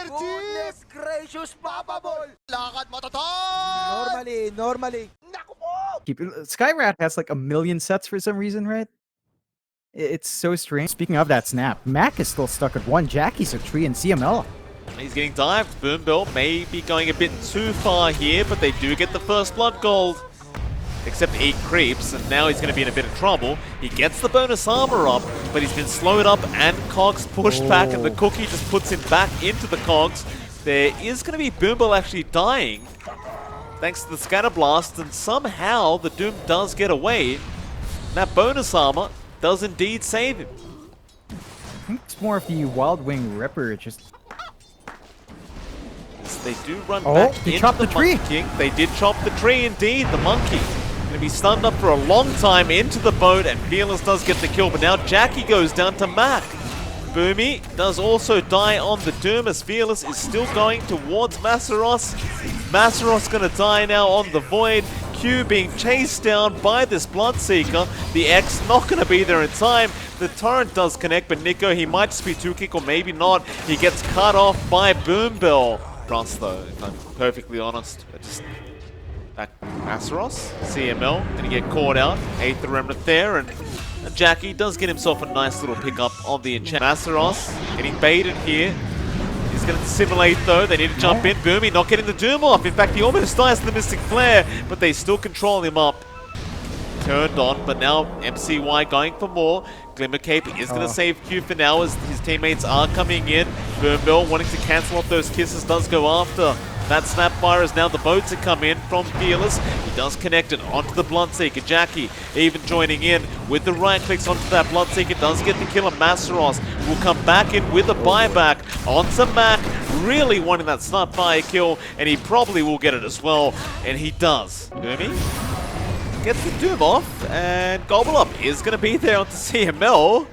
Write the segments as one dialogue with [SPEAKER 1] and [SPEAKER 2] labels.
[SPEAKER 1] Goodness gracious, Papa Ball! Lakad mo to! Normally. Naku po!
[SPEAKER 2] Skyrat has like 1,000,000 sets for some reason, right? It's so strange. Speaking of that snap, Mac is still stuck at 1. Jackie's at 3 and CML.
[SPEAKER 3] He's getting dived. Boombill may be going a bit too far here, but they do get the first blood gold. Except he creeps, and now he's going to be in a bit of trouble. He gets the bonus armor up, but he's been slowed up and Cogs pushed back, and the cookie just puts him back into the Cogs. There is going to be Boombill actually dying, thanks to the scatter blast, and somehow the Doom does get away. That bonus armor does indeed save him.
[SPEAKER 2] I think it's more of the Wild Wing Ripper, just...
[SPEAKER 3] They do run back into the Monkey King. They did chop the tree indeed, the Monkey. Going to be stunned up for a long time into the boat, and Fearless does get the kill, but now Jackie goes down to Mac. Boomy does also die on the Doom as Fearless is still going towards Masaros. Masaros going to die now on the Void. Q being chased down by this Bloodseeker. The X not going to be there in time. The torrent does connect, but Nico, he might just be 2-kick or maybe not. He gets cut off by Boombill. Trust though, if I'm perfectly honest. But just back Masaros, CML, gonna get caught out. 8th Remnant there, and Jackie does get himself a nice little pickup on the enchant. Masaros getting baited here. He's gonna simulate though, they need to jump in. Boomy not getting the Doom off. In fact, he almost dies to the Mystic Flare, but they still control him up. Turned on, but now MCY going for more. Glimmer Cape is going to save Q for now as his teammates are coming in. Boombill wanting to cancel off those kisses does go after that Snapfire as now the boats have come in from Fearless. He does connect it onto the Bloodseeker. Jackie even joining in with the right clicks onto that Bloodseeker. Does get the kill, and Masaros will come back in with a buyback onto Mac. Really wanting that Snapfire kill, and he probably will get it as well, and he does. Boomy gets the Doom off, and Gobble Up is going to be there onto CML.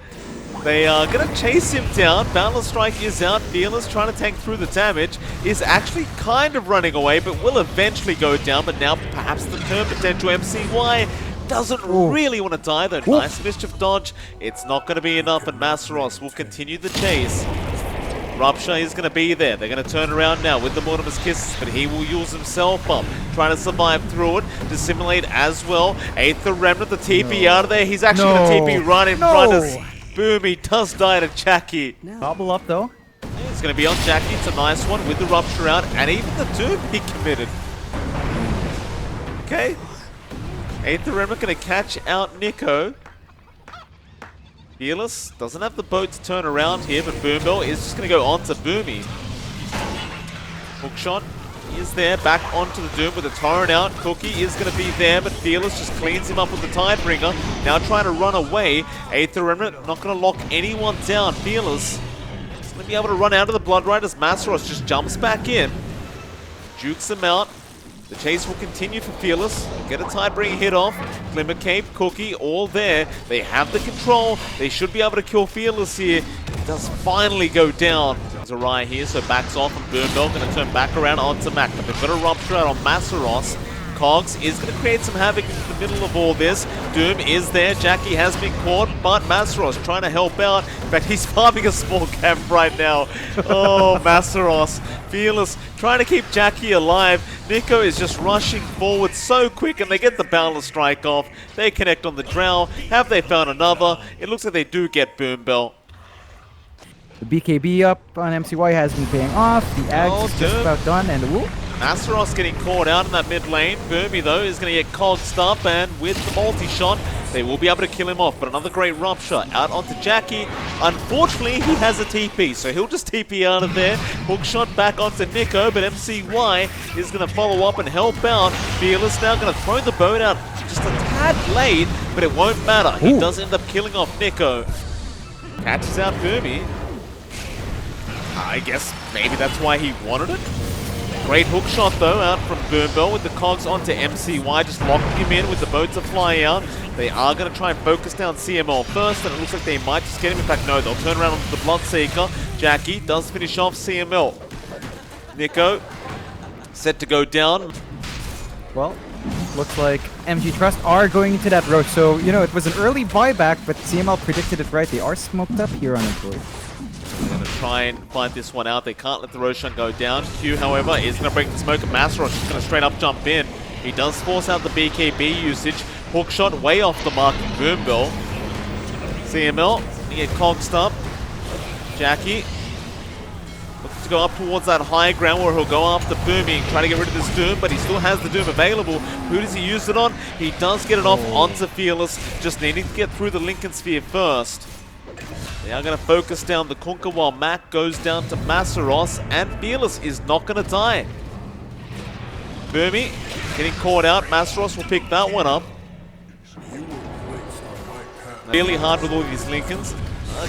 [SPEAKER 3] They are going to chase him down. Boundless Strike is out. Fearless trying to tank through the damage. Is actually kind of running away, but will eventually go down. But now perhaps the turn potential MCY doesn't really want to die, though. Nice Mischief dodge. It's not going to be enough, and Masaros will continue the chase. Rupture is going to be there. They're going to turn around now with the Mortimer's Kisses, but he will use himself up, trying to survive through it, to simulate as well. 8th Remnant, the TP out of there. He's actually going to TP right in front of Boomy. Does die to Jackie.
[SPEAKER 2] Bobble up though.
[SPEAKER 3] It's going to be on Jackie. It's a nice one with the Rupture out, and even the Doom he committed. Okay. 8th Remnant going to catch out Nico. Fearless doesn't have the boat to turn around here, but Boombill is just going to go on to Boomy. Hookshot is there, back onto the Doom with the torrent out. Cookie is going to be there, but Fearless just cleans him up with the Tidebringer. Now trying to run away. 8th Remnant not going to lock anyone down. Fearless is going to be able to run out of the Blood Ride as Masaros just jumps back in. Jukes him out. The chase will continue for Fearless. Get a Tidebringer hit off. Glimmer Cape, Cookie, all there. They have the control. They should be able to kill Fearless here. It does finally go down. There's a Rye here, so backs off, and Boombill going to turn back around onto Mac. But they've got a Rupture out on Masaros. Cogs is going to create some havoc in the middle of all this. Doom is there. Jackie has been caught, but Masaros trying to help out. In fact, he's farming a small camp right now. Oh, Masaros. Fearless trying to keep Jackie alive. Nico is just rushing forward so quick, and they get the Boundless Strike off. They connect on the Drow. Have they found another? It looks like they do get Boombill.
[SPEAKER 2] The BKB up on MCY has been paying off. The Ags is just about done, and whoop.
[SPEAKER 3] Masaros getting caught out in that mid lane. Boomy, though, is going to get cogged up, and with the multi-shot, they will be able to kill him off. But another great Rupture out onto Jackie. Unfortunately, he has a TP, so he'll just TP out of there. Hookshot back onto Nico, but MCY is going to follow up and help out. Fearless now going to throw the boat out just a tad late, but it won't matter. He does end up killing off Nico. Catches out Boomy. I guess maybe that's why he wanted it. Great hook shot though out from Boombill with the cogs onto MCY, just locking him in with the boat to fly out. They are going to try and focus down CML first, and it looks like they might just get him. In fact, no, they'll turn around onto the Bloodseeker. Jackie does finish off CML. Nico set to go down.
[SPEAKER 2] Well, looks like MG.Trust are going into that road. So, you know, it was an early buyback, but CML predicted it right. They are smoked up here on Adroit.
[SPEAKER 3] try and find this one out. They can't let the Roshan go down. Q, however, is going to break the smoke, and Masteros is going to straight up jump in. He does force out the BKB usage. Hook shot way off the mark. Boombill. CML, he get cogsed up. Jackie looks to go up towards that high ground where he'll go after Booming, trying to get rid of this Doom, but he still has the Doom available. Who does he use it on? He does get it off onto Fearless, just needing to get through the Lincoln Sphere first. They are going to focus down the Kunkka while Mac goes down to Masaros, and Fearless is not going to die. Boomy getting caught out. Masaros will pick that one up. Really hard with all these Lincolns.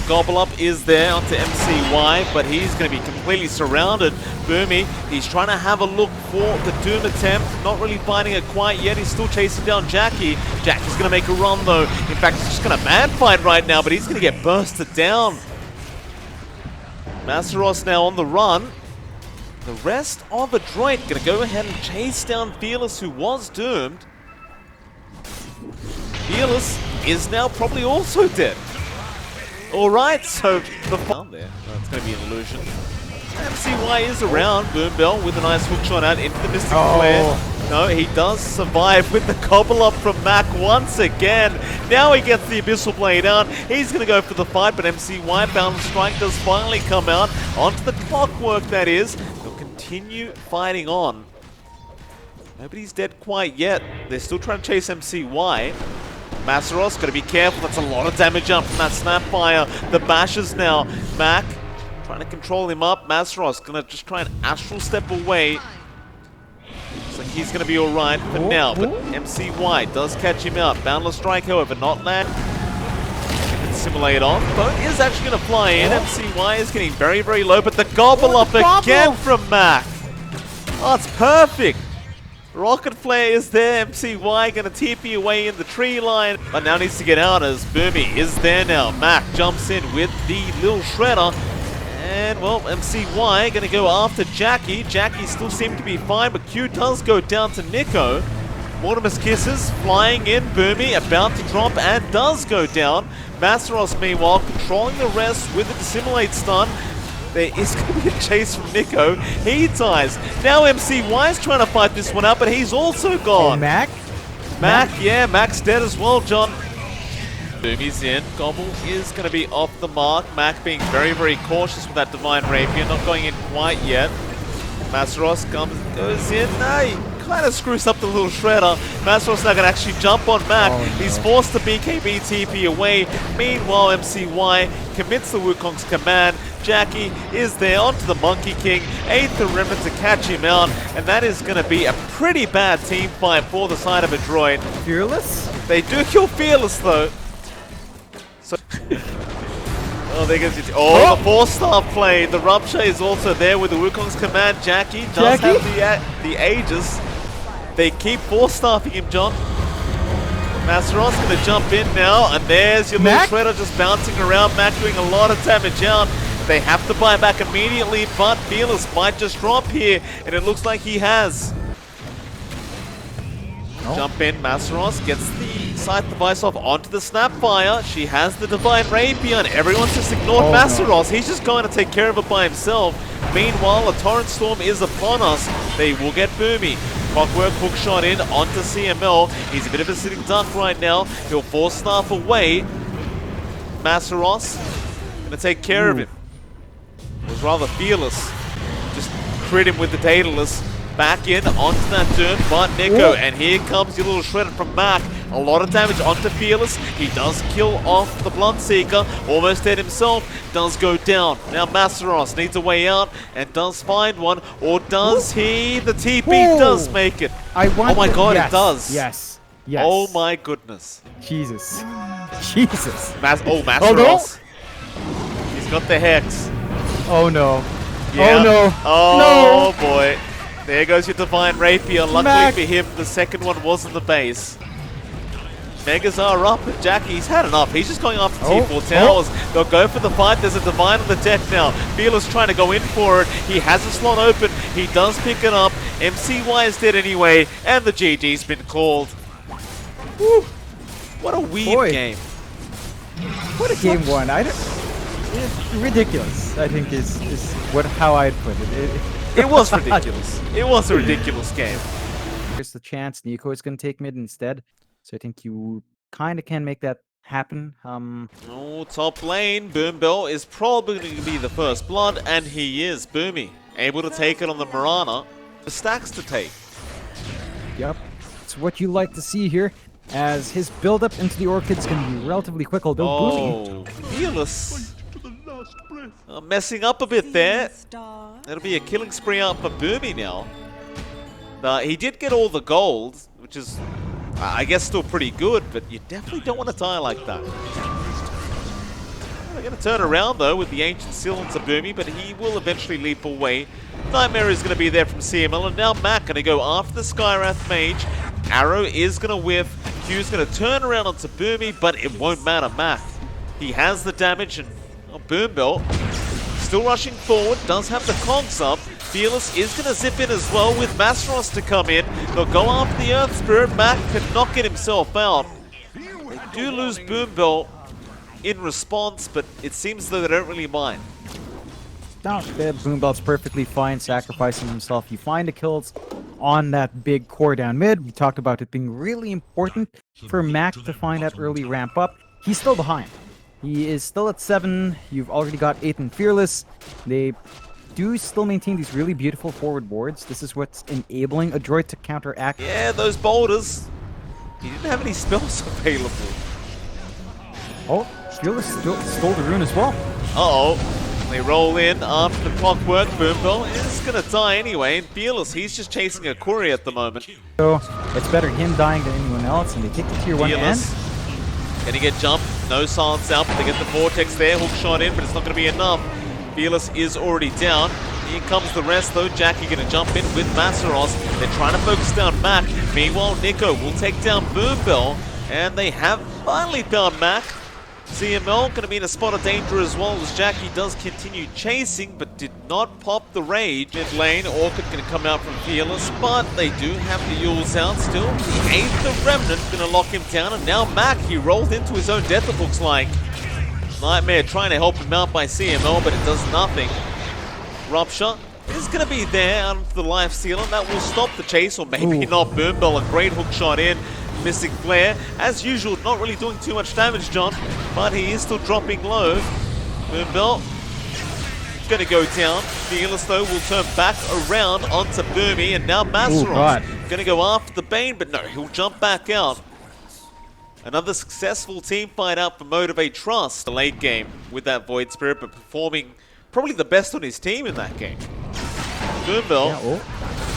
[SPEAKER 3] Gobble Up is there onto MCY, but he's going to be completely surrounded. Boomy, he's trying to have a look for the Doom attempt, not really finding it quite yet. He's still chasing down Jackie. Jackie's going to make a run though. In fact, he's just going to man fight right now, but he's going to get bursted down. Masaros now on the run. The rest of Adroit going to go ahead and chase down Fearless, who was doomed. Fearless is now probably also dead. Alright, so the down there. It's going to be an illusion. MCY is around. Boombill with a nice hook shot out into the Mystic Flare. No, he does survive with the Gobble Up from Mac once again. Now he gets the Abyssal Blade out. He's going to go for the fight, but MCY Bound Strike does finally come out. Onto the Clockwork, that is. They'll continue fighting on. Nobody's dead quite yet. They're still trying to chase MCY. Masaros, got to be careful. That's a lot of damage up from that Snapfire. The bashes now. Mac trying to control him up. Masaros going to just try and Astral Step away. Looks like he's going to be alright for now, but MCY does catch him out. Boundless Strike, however, not land. Simulate off. Boat is actually going to fly in. MCY is getting very, very low, but the Gobble Up again from Mac. Oh, it's perfect. Rocket Flare is there. MCY going to TP away in the tree line, but now needs to get out as Boomy is there now. Mac jumps in with the little Shredder, and well, MCY going to go after Jackie. Jackie still seems to be fine, but Q does go down to Nico. Mortimer's Kisses flying in. Boomy about to drop and does go down. Masaros meanwhile controlling the rest with a Dissimulate stun. There is going to be a chase from Nico. He dies. Now MCY is trying to fight this one out, but he's also gone.
[SPEAKER 2] Mac?
[SPEAKER 3] Mac, yeah, Mac's dead as well, John. Boomy's in. Gobble is going to be off the mark. Mac being very, very cautious with that Divine Rapier, not going in quite yet. Masaros goes in. No, he kind of screws up the little Shredder. Masaros now going to actually jump on Mac.
[SPEAKER 2] Oh, no.
[SPEAKER 3] He's forced the BKB TP away. Meanwhile, MCY commits the Wukong's command. Jackie is there onto the Monkey King. Aether Remnant to catch him out. And that is going to be a pretty bad team fight for the side of Adroit.
[SPEAKER 2] Fearless?
[SPEAKER 3] They do kill Fearless though. So oh, there goes it. Oh, the 4-star play. The Rupture is also there with the Wukong's command. Jackie does have the Aegis. They keep 4-staffing him, John. Masaros going to jump in now, and there's your little Shredder just bouncing around. Mac doing a lot of damage out. They have to buy back immediately, but Fearless might just drop here, and it looks like he has. Jump in, Masaros gets the Scythe device off onto the Snapfire. She has the Divine Rapier, and everyone's just ignored Masaros. He's just going to take care of it by himself. Meanwhile, a Torrent Storm is upon us. They will get Boomy. Clockwork hook shot in onto CML. He's a bit of a sitting duck right now. He'll force Staff away. Masaros gonna take care of him. It was rather Fearless. Just crit him with the Daedalus. Back in onto that Doom, but Nico, and here comes your little Shredder from Mac. A lot of damage onto Fearless. He does kill off the Bloodseeker. Almost dead himself. Does go down. Now Masaros needs a way out and does find one. Or does he? The TP does make it. Oh my god, it does.
[SPEAKER 2] Yes.
[SPEAKER 3] Oh my goodness.
[SPEAKER 2] Jesus. Jesus.
[SPEAKER 3] Masaros. He's got the Hex.
[SPEAKER 2] Oh no.
[SPEAKER 3] Yeah.
[SPEAKER 2] Oh no.
[SPEAKER 3] Oh boy. There goes your Divine Rapier. Luckily for him, the second one wasn't the base. Megas are up, but Jackie's had enough. He's just going after T4 towers. They'll go for the fight. There's a Divine on the deck now. Fearless trying to go in for it. He has a slot open. He does pick it up. MCY is dead anyway, and the GG's been called. Woo. What a weird game.
[SPEAKER 2] What a game one. Ridiculous, I think is how I'd put it.
[SPEAKER 3] It was ridiculous. It was a ridiculous game.
[SPEAKER 2] There's the chance Nico is going to take mid instead, so I think you kind of can make that happen.
[SPEAKER 3] Oh, top lane, Boombill is probably going to be the first blood, and he is. Boomy, able to take it on the Mirana. The stacks to take.
[SPEAKER 2] Yep, it's what you like to see here, as his build-up into the Orchid's going to be relatively quick, although Boomy...
[SPEAKER 3] Fearless. Messing up a bit there. It'll be a killing spree out for Boomy now. He did get all the gold, which is, I guess, still pretty good, but you definitely don't want to die like that. They're going to turn around, though, with the Ancient Seal into Boomy, but he will eventually leap away. Nightmare is going to be there from CML, and now Mac going to go after the Skywrath Mage. Arrow is going to whiff. Q's going to turn around onto Boomy, but it won't matter. Mac, he has the damage, and Boombill still rushing forward, does have the cogs up. Fearless is going to zip in as well with Masteros to come in. They'll go after the Earth Spirit. Mac cannot get himself out. They do lose Boombill in response, but it seems though they don't really mind.
[SPEAKER 2] No, Boombill's perfectly fine sacrificing himself. You find the kills on that big core down mid. We talked about it being really important for Mac to find that early ramp up. He's still behind. He is still at 7. You've already got 8 and Fearless. They do still maintain these really beautiful forward wards. This is what's enabling Adroit to counteract.
[SPEAKER 3] Yeah, those boulders. He didn't have any spells available.
[SPEAKER 2] Oh, Fearless stole the rune as well.
[SPEAKER 3] Uh-oh. They roll in after the clockwork. Boombill is going to die anyway. And Fearless, he's just chasing a Courier at the moment.
[SPEAKER 2] So it's better him dying than anyone else. And they take the tier 1
[SPEAKER 3] Fearless. Gonna get jumped, no silence out, but they get the Vortex there, hook shot in, but it's not gonna be enough. Fearless is already down. Here comes the rest though. Jackie gonna jump in with Masteros. They're trying to focus down Mac. Meanwhile, Nico will take down Boombill, and they have finally found Mac. CML gonna be in a spot of danger as well, as Jackie does continue chasing, but did not pop the rage. Mid lane, Orchid gonna come out from Fearless, but they do have the Yules out still. The 8th Remnant gonna lock him down, and now Mac, he rolled into his own death, it looks like. Nightmare trying to help him out by CML, but it does nothing. Rupture is gonna be there out of the life steal, and that will stop the chase, or maybe not. Boombill, a great hook shot in. Missing Flare, as usual, not really doing too much damage, John, but he is still dropping low. Boombill gonna go down. Fearless, though, will turn back around onto Boomy, and now Masteros gonna go after the Bane, but no, he'll jump back out. Another successful team fight out for vs.MG.Trust. The late game with that Void Spirit, but performing probably the best on his team in that game. Boombill.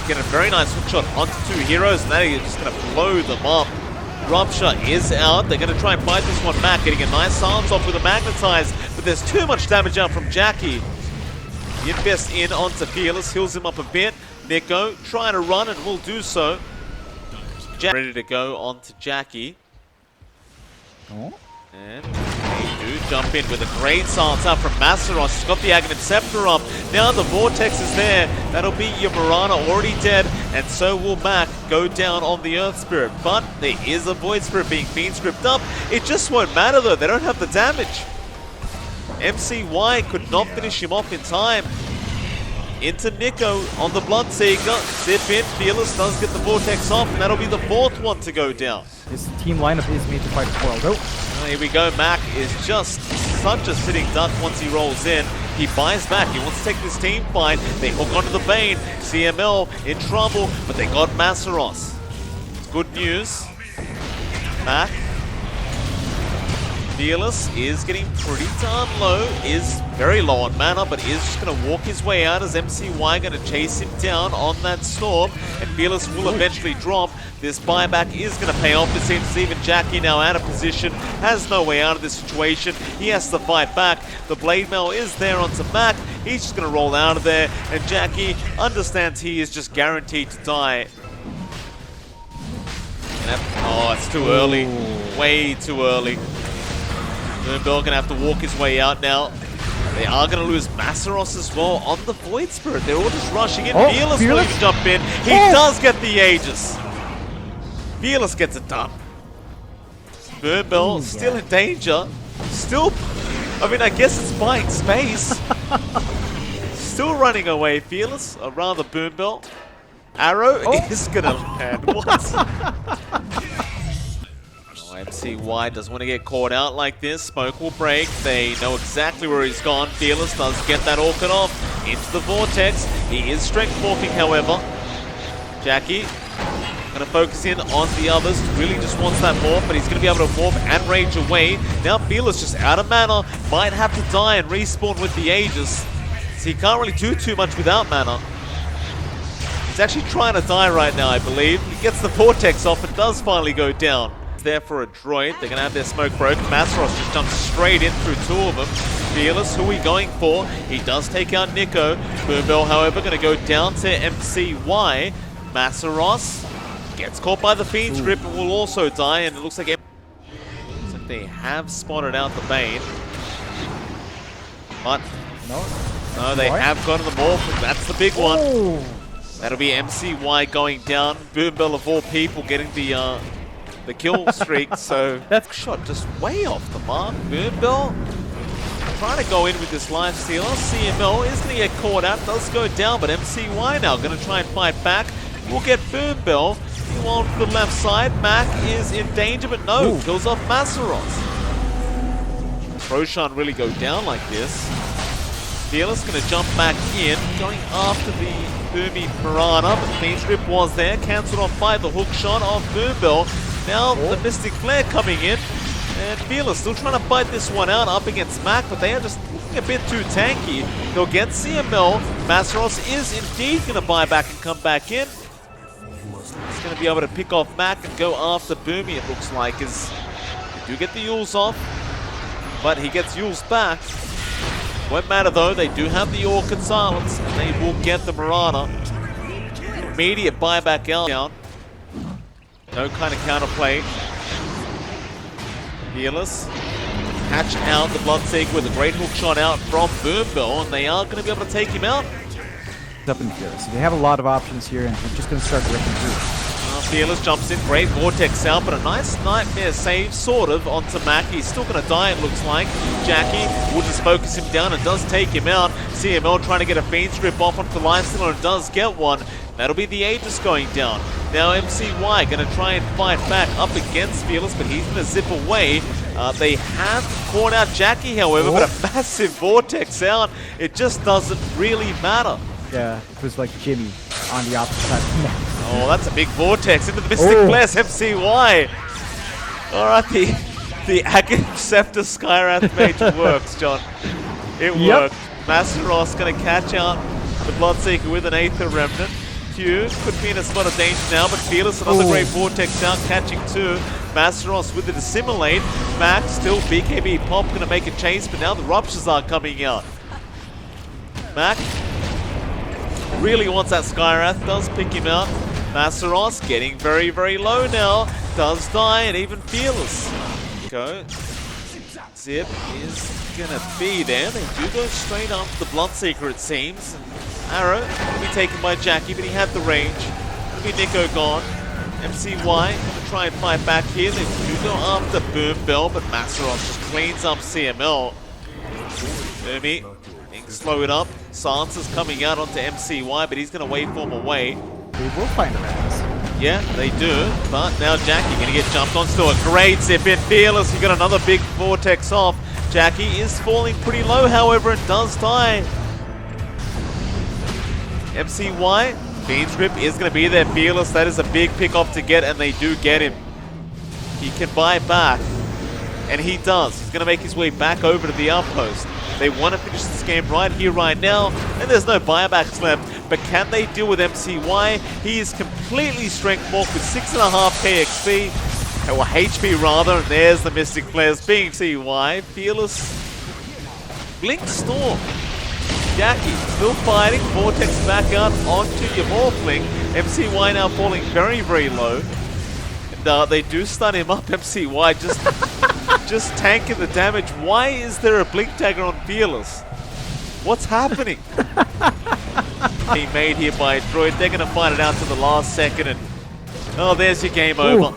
[SPEAKER 3] Get a very nice hook shot onto 2 heroes, and they're just going to blow them up. Rupture is out. They're going to try and fight this one. Mac getting a nice silence off with a Magnetize, but there's too much damage out from Jackie. Invest in onto Fearless, heals him up a bit. Nico trying to run and will do so. Ready to go onto Jackie. And they do jump in with a great silence out from Masteros. He's got the Aghanim Scepter up. Now the Vortex is there. That'll be your Mirana already dead. And so will Mac go down on the Earth Spirit. But there is a Void Spirit being Fiend Script up. It just won't matter though. They don't have the damage. MCY could not finish him off in time. Into Nico on the Bloodseeker. Zip in. Fearless does get the Vortex off. And that'll be the 4th one to go down.
[SPEAKER 2] This team lineup is made to fight for World.
[SPEAKER 3] Here we go. Mac is just such a sitting duck once he rolls in. He buys back. He wants to take this team fight. They hook onto the Bane. CML in trouble, but they got Masteros. It's good news. Mac. Fearless is getting pretty darn low, is very low on mana, but is just going to walk his way out as MCY going to chase him down on that storm, and Fearless will eventually drop. This buyback is going to pay off. It seems even Jackie now out of position, has no way out of this situation. He has to fight back. The Blade Mail is there onto Mac. He's just going to roll out of there, and Jackie understands he is just guaranteed to die. Oh, it's too early. Way too early. Boombill gonna have to walk his way out now. They are gonna lose Masteros as well on the Void Spirit. They're all just rushing in. Fearless will jump in. He does get the Aegis. Fearless gets it done. Boombill still in danger. Still I mean, I guess it's buying space. Still running away, Fearless, around the boom belt. Arrow is gonna land. What? MCY doesn't want to get caught out like this. Smoke will break. They know exactly where he's gone. Fearless does get that Orchid off into the Vortex. He is strength morphing, however. Jackie going to focus in on the others. Really just wants that morph, but he's going to be able to morph and rage away. Now Fearless just out of mana. Might have to die and respawn with the Aegis. So he can't really do too much without mana. He's actually trying to die right now, I believe. He gets the Vortex off and does finally go down. There for Adroit. They're going to have their smoke broken. Masros just jumps straight in through two of them. Fearless, who are we going for? He does take out Nico. Boombell, however, going to go down to MCY. Masros gets caught by the Fiend's Grip and will also die. And it looks like they have spotted out the Bane. But no, they have gotten the Morph. That's the big one. That'll be MCY going down. Boombell, of all people, getting the kill streak, so that shot just way off the mark. Boombell trying to go in with this life stealer. CML is going to get caught out, does go down, but MCY now going to try and fight back. We'll get Boombell. Meanwhile, to the left side, Mac is in danger, but no, kills off Masseros. Roshan really go down like this. Fearless going to jump back in, going after the Boomy Piranha, but Fiend's Grip was there, cancelled off by the hook shot of Boombell. Now the Mystic Flare coming in, and Fearless still trying to fight this one out up against Mac, but they are just looking a bit too tanky. They'll get CML. Masseros is indeed going to buy back and come back in. He's going to be able to pick off Mac and go after Boomy, it looks like, as they do get the Yules off, but he gets Yules back. Won't matter though, they do have the Orchid Silence, and they will get the Mirana. Immediate buyback out down. No kind of counterplay. Fearless catch out the Bloodseeker with a great hook shot out from Boombell, and they are going to be able to take him out.
[SPEAKER 2] Up in Fearless. They have a lot of options here, and they're just going to start ripping through.
[SPEAKER 3] Fearless jumps in, great Vortex out, but a nice Nightmare save, sort of, onto Mac. He's still going to die, it looks like. Jackie will just focus him down and does take him out. CML trying to get a Fiend's Grip off onto the Lifestealer and does get one. That'll be the Aegis going down. Now MCY going to try and fight back up against Fearless, but he's going to zip away. They have caught out Jackie, however, but a massive Vortex out. It just doesn't really matter.
[SPEAKER 2] Yeah, it was like Jimmy on the opposite side of the map.
[SPEAKER 3] Oh, that's a big Vortex into the Mystic Bless, MCY. Alright, the Agate Scepter Skyrath Mage works, John. It worked. Masseros going to catch out the Bloodseeker with an Aether Remnant. Q could be in a spot of danger now, but Fearless, another great Vortex out, catching two. Masseros with the Dissimulate. Max still BKB Pop going to make a chase, but now the Ruptures are coming out. Mac really wants that Skyrath, does pick him out. Masseros getting very, very low now. Does die, and even Fearless. Go. Zip is gonna be there. They do go straight up the Bloodseeker, it seems. Arrow will be taken by Jackie, but he had the range. It'll be Nico gone. MCY gonna try and fight back here. They do go after Boombell, but Masseros just cleans up CML. Boomy slow it up. Silence is coming out onto MCY, but he's going to waveform away.
[SPEAKER 2] They will find a Raz.
[SPEAKER 3] Yeah, they do. But now Jackie going to get jumped on. Still a great zip in. Fearless, he got another big Vortex off. Jackie is falling pretty low, however, and does die. MCY, Fiend's Grip is going to be there. Fearless, that is a big pick off to get, and they do get him. He can buy back, and he does. He's going to make his way back over to the outpost. They want to finish this game right here, right now, and there's no buybacks left. But can they deal with MCY? He is completely strength morphed with 6.5k XP, or HP rather, and there's the Mystic Flares being MCY. Fearless, Blink Storm. Jackie still fighting, Vortex back out onto your Morphling. MCY now falling very, very low. And they do stun him up, MCY just tanking the damage. Why is there a Blink Dagger on Fearless? What's happening? He made here by Adroit. They're going to fight it out to the last second, and oh, there's your game over.